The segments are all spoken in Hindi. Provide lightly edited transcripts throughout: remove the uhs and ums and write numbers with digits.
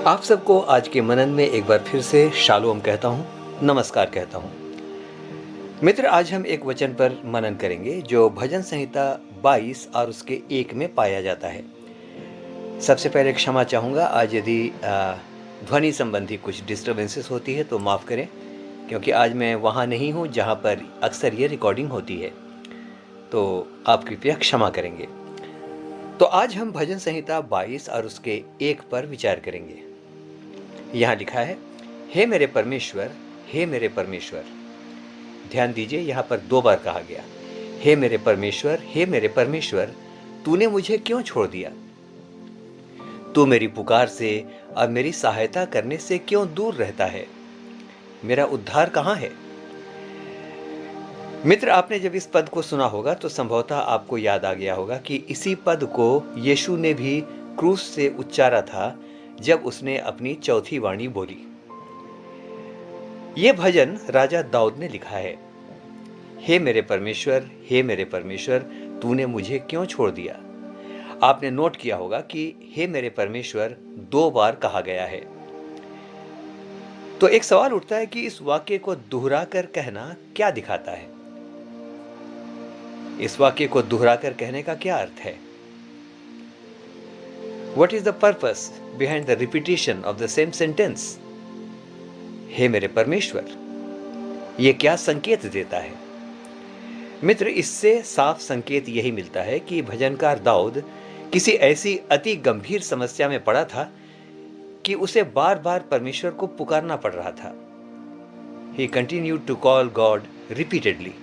आप सबको आज के मनन में एक बार फिर से शालोम कहता हूँ, नमस्कार कहता हूँ। मित्र, आज हम एक वचन पर मनन करेंगे जो भजन संहिता 22 और उसके 1 में पाया जाता है। सबसे पहले क्षमा चाहूँगा, आज यदि ध्वनि संबंधी कुछ डिस्टर्बेंसेस होती है तो माफ़ करें, क्योंकि आज मैं वहाँ नहीं हूँ जहाँ पर अक्सर ये रिकॉर्डिंग होती है, तो आप कृपया क्षमा करेंगे। तो आज हम भजन संहिता 22 और उसके 1 पर विचार करेंगे। यहाँ लिखा है, हे मेरे परमेश्वर, हे मेरे परमेश्वर। ध्यान दीजिए, यहाँ पर 2 बार कहा गया, हे मेरे परमेश्वर, हे मेरे परमेश्वर, तूने मुझे क्यों छोड़ दिया? तू मेरी पुकार से और मेरी सहायता करने से क्यों दूर रहता है? मेरा उद्धार कहाँ है? मित्र, आपने जब इस पद को सुना होगा तो संभवतः आपको याद आ गया होगा कि इसी पद को यीशु ने भी क्रूस से उच्चारा था जब उसने अपनी चौथी वाणी बोली। यह भजन राजा दाऊद ने लिखा है, हे मेरे परमेश्वर, हे मेरे परमेश्वर, तूने मुझे क्यों छोड़ दिया? आपने नोट किया होगा कि हे मेरे परमेश्वर 2 बार कहा गया है। तो एक सवाल उठता है कि इस वाक्य को दोहराकर कहना क्या दिखाता है? इस वाक्य को दोहराकर कहने का क्या अर्थ है? What is the purpose behind the repetition of the same sentence? हे मेरे परमेश्वर, ये क्या संकेत देता है? मित्र, इससे साफ संकेत यही मिलता है कि भजनकार दाऊद किसी ऐसी अति गंभीर समस्या में पड़ा था कि उसे बार बार परमेश्वर को पुकारना पड़ रहा था। He continued to call God repeatedly.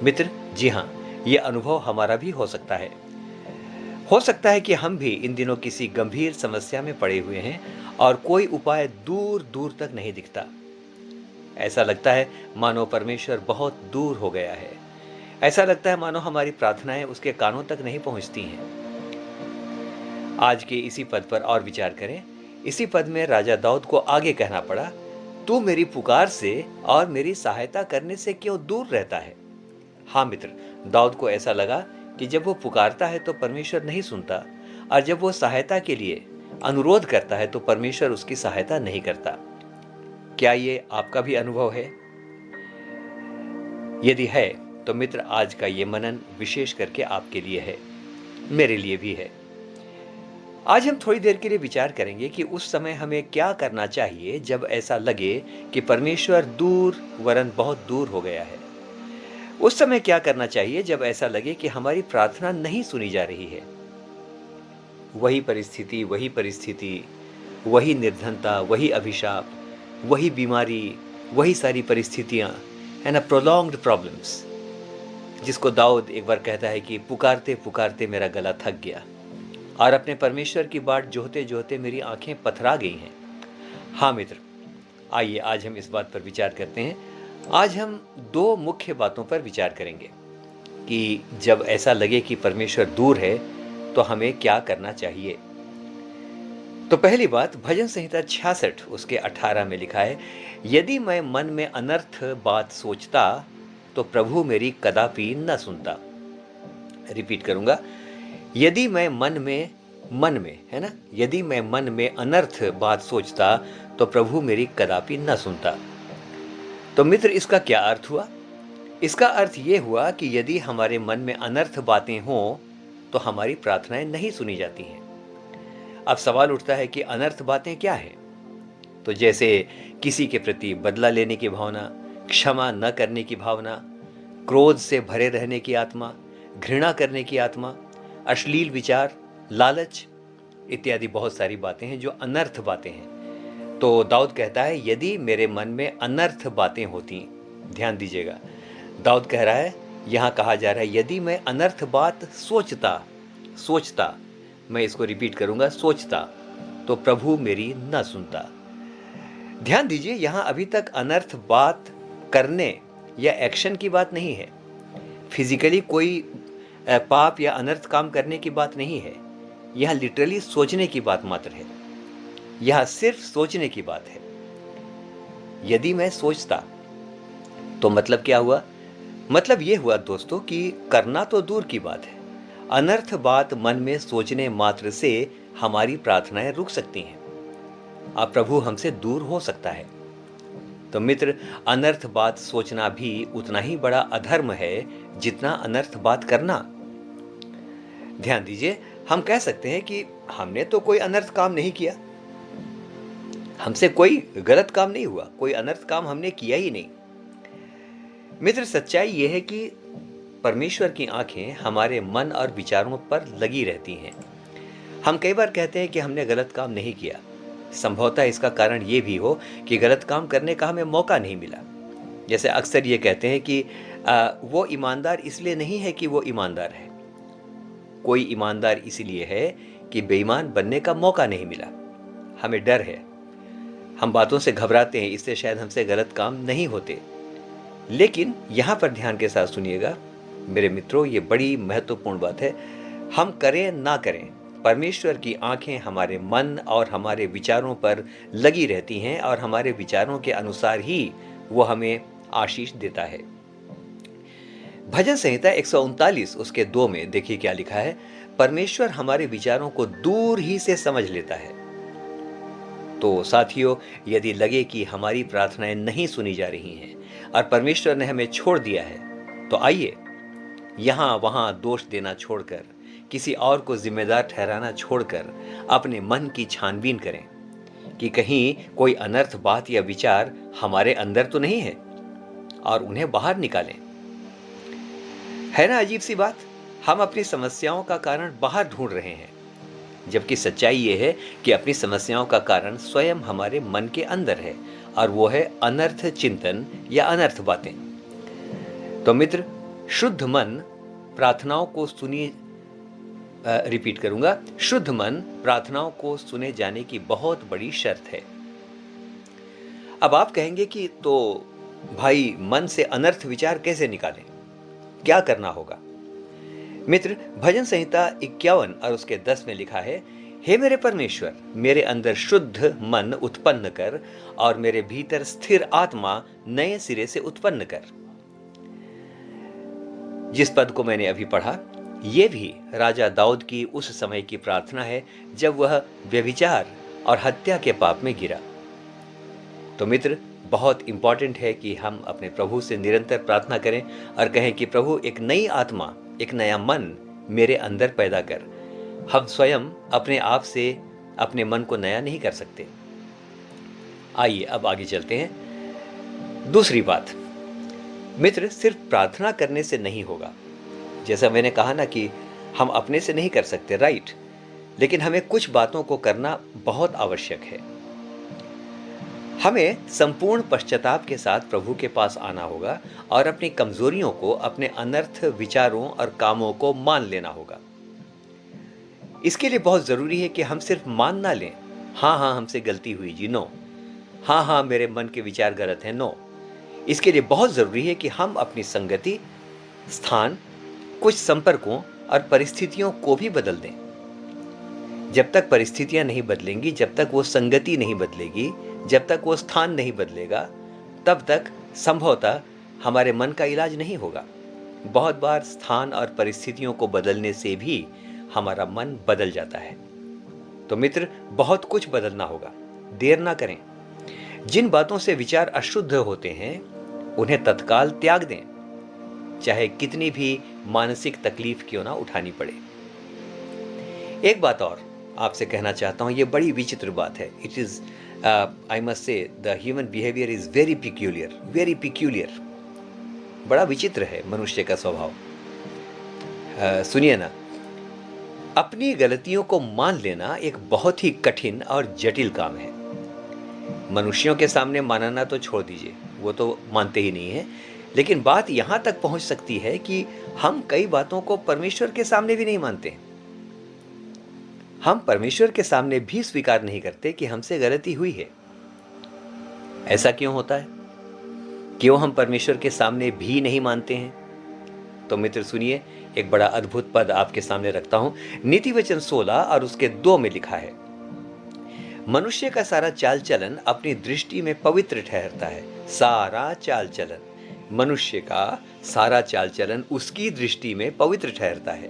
मित्र, जी हाँ, ये अनुभव हमारा भी हो सकता है। हो सकता है कि हम भी इन दिनों किसी गंभीर समस्या में पड़े हुए हैं और कोई उपाय दूर दूर तक नहीं दिखता। ऐसा लगता है मानो परमेश्वर बहुत दूर हो गया है। ऐसा लगता है मानो हमारी प्रार्थनाएं उसके कानों तक नहीं पहुंचती हैं। आज के इसी पद पर और विचार करें। इसी पद में राजा दाऊद को आगे कहना पड़ा, तू मेरी पुकार से और मेरी सहायता करने से क्यों दूर रहता है? हाँ मित्र, दाऊद को ऐसा लगा कि जब वो पुकारता है तो परमेश्वर नहीं सुनता, और जब वो सहायता के लिए अनुरोध करता है तो परमेश्वर उसकी सहायता नहीं करता। क्या ये आपका भी अनुभव है? यदि है तो मित्र, आज का ये मनन विशेष करके आपके लिए है, मेरे लिए भी है। आज हम थोड़ी देर के लिए विचार करेंगे कि उस समय हमें क्या करना चाहिए जब ऐसा लगे कि परमेश्वर दूर वरन बहुत दूर हो गया है। उस समय क्या करना चाहिए जब ऐसा लगे कि हमारी प्रार्थना नहीं सुनी जा रही है। वही परिस्थिति, वही निर्धनता, वही अभिशाप, वही बीमारी, वही सारी परिस्थितियां, है ना, प्रोलॉन्ग्ड प्रॉब्लम्स, जिसको दाऊद एक बार कहता है कि पुकारते पुकारते मेरा गला थक गया और अपने परमेश्वर की बाट जोहते जोहते मेरी आंखें पथरा गई हैं। हाँ मित्र, आइए आज हम इस बात पर विचार करते हैं। आज हम 2 मुख्य बातों पर विचार करेंगे कि जब ऐसा लगे कि परमेश्वर दूर है तो हमें क्या करना चाहिए। तो पहली बात, भजन संहिता 66 उसके 18 में लिखा है, यदि मैं मन में अनर्थ बात सोचता तो प्रभु मेरी कदापि न सुनता। रिपीट करूंगा, यदि मैं मन में, है ना, यदि मैं मन में अनर्थ बात सोचता तो प्रभु मेरी कदापि न सुनता। तो मित्र, इसका क्या अर्थ हुआ? इसका अर्थ यह हुआ कि यदि हमारे मन में अनर्थ बातें हों तो हमारी प्रार्थनाएं नहीं सुनी जाती हैं। अब सवाल उठता है कि अनर्थ बातें क्या हैं? तो जैसे किसी के प्रति बदला लेने की भावना, क्षमा न करने की भावना, क्रोध से भरे रहने की आत्मा, घृणा करने की आत्मा, अश्लील विचार, लालच इत्यादि बहुत सारी बातें हैं जो अनर्थ बातें हैं। तो दाऊद कहता है, यदि मेरे मन में अनर्थ बातें होती, ध्यान दीजिएगा, दाऊद कह रहा है, यहां कहा जा रहा है, यदि मैं अनर्थ बात सोचता, मैं इसको रिपीट करूंगा, सोचता, तो प्रभु मेरी न सुनता। ध्यान दीजिए, यहां अभी तक अनर्थ बात करने या एक्शन की बात नहीं है। फिजिकली कोई पाप या अनर्थ काम करने की बात नहीं है। यह लिटरली सोचने की बात मात्र है। यह सिर्फ सोचने की बात है। यदि मैं सोचता तो मतलब क्या हुआ? मतलब यह हुआ दोस्तों कि करना तो दूर की बात है, अनर्थ बात मन में सोचने मात्र से हमारी प्रार्थनाएं रुक सकती हैं। अब प्रभु हमसे दूर हो सकता है। तो मित्र, अनर्थ बात सोचना भी उतना ही बड़ा अधर्म है जितना अनर्थ बात करना। ध्यान दीजिए, हम कह सकते हैं कि हमने तो कोई अनर्थ काम नहीं किया, हमसे कोई गलत काम नहीं हुआ, कोई अनर्थ काम हमने किया ही नहीं। मित्र, सच्चाई यह है कि परमेश्वर की आंखें हमारे मन और विचारों पर लगी रहती हैं। हम कई बार कहते हैं कि हमने गलत काम नहीं किया। संभवतः इसका कारण ये भी हो कि गलत काम करने का हमें मौका नहीं मिला। जैसे अक्सर ये कहते हैं कि वो ईमानदार इसलिए नहीं है कि वो ईमानदार है, कोई ईमानदार इसलिए है कि बेईमान बनने का मौका नहीं मिला। हमें डर है, हम बातों से घबराते हैं, इससे शायद हमसे गलत काम नहीं होते। लेकिन यहाँ पर ध्यान के साथ सुनिएगा मेरे मित्रों, ये बड़ी महत्वपूर्ण बात है। हम करें ना करें, परमेश्वर की आंखें हमारे मन और हमारे विचारों पर लगी रहती हैं और हमारे विचारों के अनुसार ही वो हमें आशीष देता है। भजन संहिता 139 उसके 2 में देखिए क्या लिखा है, परमेश्वर हमारे विचारों को दूर ही से समझ लेता है। तो साथियों, यदि लगे कि हमारी प्रार्थनाएं नहीं सुनी जा रही हैं और परमेश्वर ने हमें छोड़ दिया है, तो आइए यहाँ वहाँ दोष देना छोड़कर, किसी और को जिम्मेदार ठहराना छोड़कर अपने मन की छानबीन करें कि कहीं कोई अनर्थ बात या विचार हमारे अंदर तो नहीं है, और उन्हें बाहर निकालें। है ना अजीब सी बात, हम अपनी समस्याओं का कारण बाहर ढूंढ रहे हैं, जबकि सच्चाई ये है कि अपनी समस्याओं का कारण स्वयं हमारे मन के अंदर है, और वो है अनर्थ चिंतन या अनर्थ बातें। तो मित्र, शुद्ध मन प्रार्थनाओं को सुनिए, रिपीट करूंगा, शुद्ध मन प्रार्थनाओं को सुने जाने की बहुत बड़ी शर्त है। अब आप कहेंगे कि तो भाई, मन से अनर्थ विचार कैसे निकालें, क्या करना होगा? मित्र, भजन संहिता 51 और उसके 10 में लिखा है, हे मेरे परमेश्वर, मेरे अंदर शुद्ध मन उत्पन्न कर और मेरे भीतर स्थिर आत्मा नए सिरे से उत्पन्न कर। जिस पद को मैंने अभी पढ़ा, ये भी राजा दाऊद की उस समय की प्रार्थना है जब वह व्यभिचार और हत्या के पाप में गिरा। तो मित्र, बहुत इंपॉर्टेंट है कि हम अपने प्रभु से निरंतर प्रार्थना करें और कहें कि प्रभु, एक नई आत्मा, एक नया मन मेरे अंदर पैदा कर। हम स्वयं अपने आप से अपने मन को नया नहीं कर सकते। आइए अब आगे चलते हैं। दूसरी बात, मित्र, सिर्फ प्रार्थना करने से नहीं होगा। जैसा मैंने कहा ना कि हम अपने से नहीं कर सकते, राइट, लेकिन हमें कुछ बातों को करना बहुत आवश्यक है। हमें संपूर्ण पश्चाताप के साथ प्रभु के पास आना होगा और अपनी कमजोरियों को, अपने अनर्थ विचारों और कामों को मान लेना होगा। इसके लिए बहुत जरूरी है कि हम सिर्फ मान ना लें, हाँ हाँ हमसे गलती हुई जी, नो, हाँ हाँ मेरे मन के विचार गलत हैं, नो। इसके लिए बहुत जरूरी है कि हम अपनी संगति, स्थान, कुछ संपर्कों और परिस्थितियों को भी बदल दें। जब तक परिस्थितियां नहीं बदलेंगी, जब तक वो संगति नहीं बदलेगी, जब तक वो स्थान नहीं बदलेगा, तब तक संभवतः हमारे मन का इलाज नहीं होगा। बहुत बार स्थान और परिस्थितियों को बदलने से भी हमारा मन बदल जाता है। तो मित्र, बहुत कुछ बदलना होगा, देर ना करें। जिन बातों से विचार अशुद्ध होते हैं उन्हें तत्काल त्याग दें, चाहे कितनी भी मानसिक तकलीफ क्यों ना उठानी पड़े। एक बात और आपसे कहना चाहता हूं, ये बड़ी विचित्र बात है। It is I must say the human behaviour is very peculiar. बड़ा विचित्र है मनुष्य का स्वभाव। सुनिए ना, अपनी गलतियों को मान लेना एक बहुत ही कठिन और जटिल काम है। मनुष्यों के सामने मानना तो छोड़ दीजिए, वो तो मानते ही नहीं है, लेकिन बात यहां तक पहुंच सकती है कि हम कई बातों को परमेश्वर के सामने भी नहीं मानते। हम परमेश्वर के सामने भी स्वीकार नहीं करते कि हमसे गलती हुई है। ऐसा क्यों होता है? क्यों हम परमेश्वर के सामने भी नहीं मानते हैं? तो मित्र सुनिए, एक बड़ा अद्भुत पद आपके सामने रखता हूं। नीति वचन 16 और उसके 2 में लिखा है, मनुष्य का सारा चाल चलन अपनी दृष्टि में पवित्र ठहरता है। सारा चाल चलन, मनुष्य का सारा चाल चलन उसकी दृष्टि में पवित्र ठहरता है,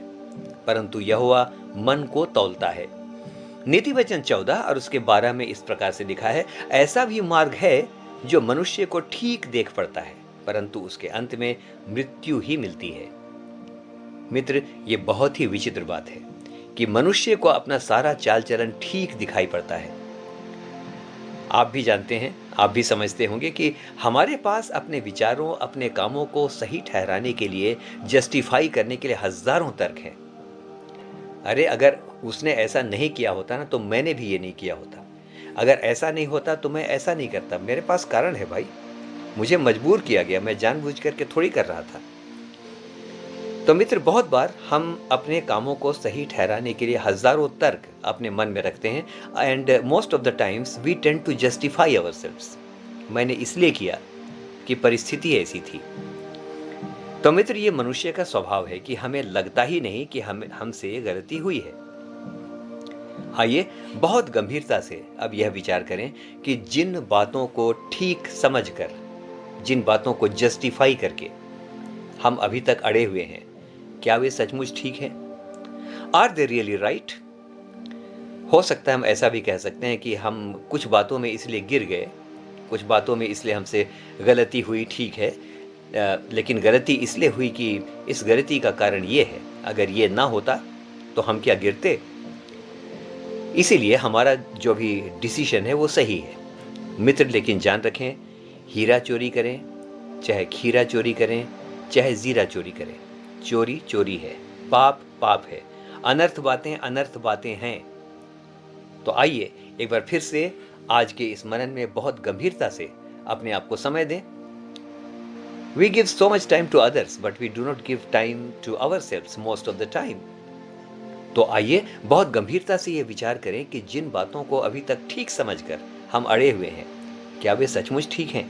परंतु यहोवा मन को तौलता है। नीति वचन 14 और उसके 12 में इस प्रकार से लिखा है, ऐसा भी मार्ग है जो मनुष्य को ठीक देख पड़ता है, परंतु उसके अंत में मृत्यु ही मिलती है। मित्र, ये बहुत ही विचित्र बात है कि मनुष्य को अपना सारा चाल चलन ठीक दिखाई पड़ता है। आप भी जानते हैं, आप भी समझते होंगे कि हमारे पास अपने विचारों, अपने कामों को सही ठहराने के लिए, जस्टिफाई करने के लिए हजारों तर्क हैं। अरे अगर उसने ऐसा नहीं किया होता ना, तो मैंने भी ये नहीं किया होता। अगर ऐसा नहीं होता तो मैं ऐसा नहीं करता। मेरे पास कारण है भाई, मुझे मजबूर किया गया, मैं जानबूझ करके थोड़ी कर रहा था। तो मित्र, बहुत बार हम अपने कामों को सही ठहराने के लिए हजारों तर्क अपने मन में रखते हैं, and most of the times we tend to justify ourselves. मैंने इसलिए किया कि परिस्थिति ऐसी थी। तो मित्र, ये मनुष्य का स्वभाव है कि हमें लगता ही नहीं कि हमसे गलती हुई है। आइए बहुत गंभीरता से अब यह विचार करें कि जिन बातों को ठीक समझकर, जिन बातों को जस्टिफाई करके हम अभी तक अड़े हुए हैं, क्या वे सचमुच ठीक हैं? Are they really right? हो सकता है हम ऐसा भी कह सकते हैं कि हम कुछ बातों में इसलिए गिर गए, कुछ बातों में इसलिए हमसे गलती हुई, ठीक है, लेकिन गलती इसलिए हुई कि इस गलती का कारण ये है, अगर ये ना होता तो हम क्या गिरते? इसीलिए हमारा जो भी डिसीजन है वो सही है। मित्र, लेकिन जान रखें, हीरा चोरी करें, चाहे खीरा चोरी करें, चाहे जीरा चोरी करें, चोरी चोरी है, पाप पाप है, अनर्थ बातें हैं। तो आइए एक बार फिर से आज के इस मनन में बहुत गंभीरता से अपने आप को समय दें। We give so much time to others, but we do not give time to ourselves most of the time. तो आइए बहुत गंभीरता से ये विचार करें कि जिन बातों को अभी तक ठीक समझकर हम अड़े हुए हैं, क्या वे सचमुच ठीक हैं?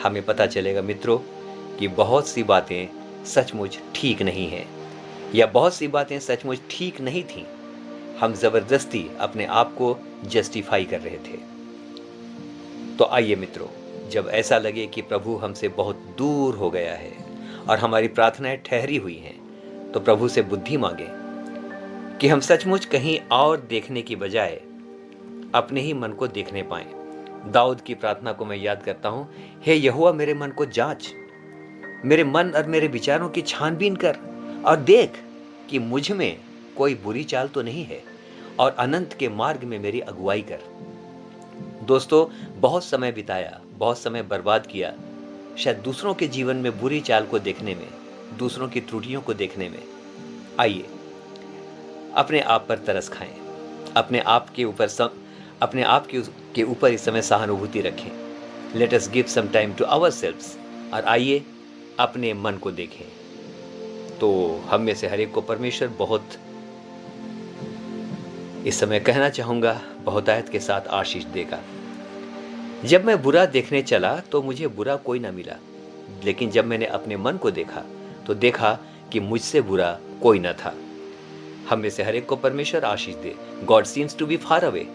हमें पता चलेगा मित्रों कि बहुत सी बातें सचमुच ठीक नहीं हैं, या बहुत सी बातें सचमुच ठीक नहीं थीं। हम जबरदस्ती अपने आप को जस्टिफाई कर रहे थे। तो आइए मित्रों, जब ऐसा लगे कि प्रभु हमसे बहुत दूर हो गया है और हमारी प्रार्थनाएं ठहरी हुई हैं, तो प्रभु से बुद्धि मांगे कि हम सचमुच कहीं और देखने की बजाय अपने ही मन को देखने पाएं। दाऊद की प्रार्थना को मैं याद करता हूं, हे यहोवा मेरे मन को जांच, मेरे मन और मेरे विचारों की छानबीन कर और देख कि मुझ में कोई बुरी चाल तो नहीं है, और अनंत के मार्ग में मेरी अगुवाई कर। दोस्तों, बहुत समय बिताया, बहुत समय बर्बाद किया शायद दूसरों के जीवन में बुरी चाल को देखने में, दूसरों की त्रुटियों को देखने में। आइए अपने आप पर तरस खाएं, अपने आप के ऊपर इस समय सहानुभूति रखें। Let us give some time to ourselves, और आइए अपने मन को देखें। तो हम में से हर एक को परमेश्वर बहुत, इस समय कहना चाहूँगा, बहुतायत के साथ आशीष देगा। जब मैं बुरा देखने चला तो मुझे बुरा कोई ना मिला, लेकिन जब मैंने अपने मन को देखा तो देखा कि मुझसे बुरा कोई ना था। हम में से हर एक को परमेश्वर आशीष दे। God seems to be far away,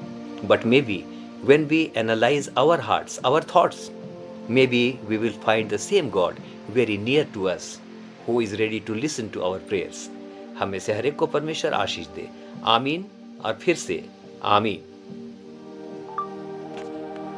but maybe when we analyze our hearts, our thoughts, maybe we will find the same God very near to us, who is ready to listen to our prayers. हम में से हर एक को परमेश्वर आशीष दे। आमीन और फिर से आमीन।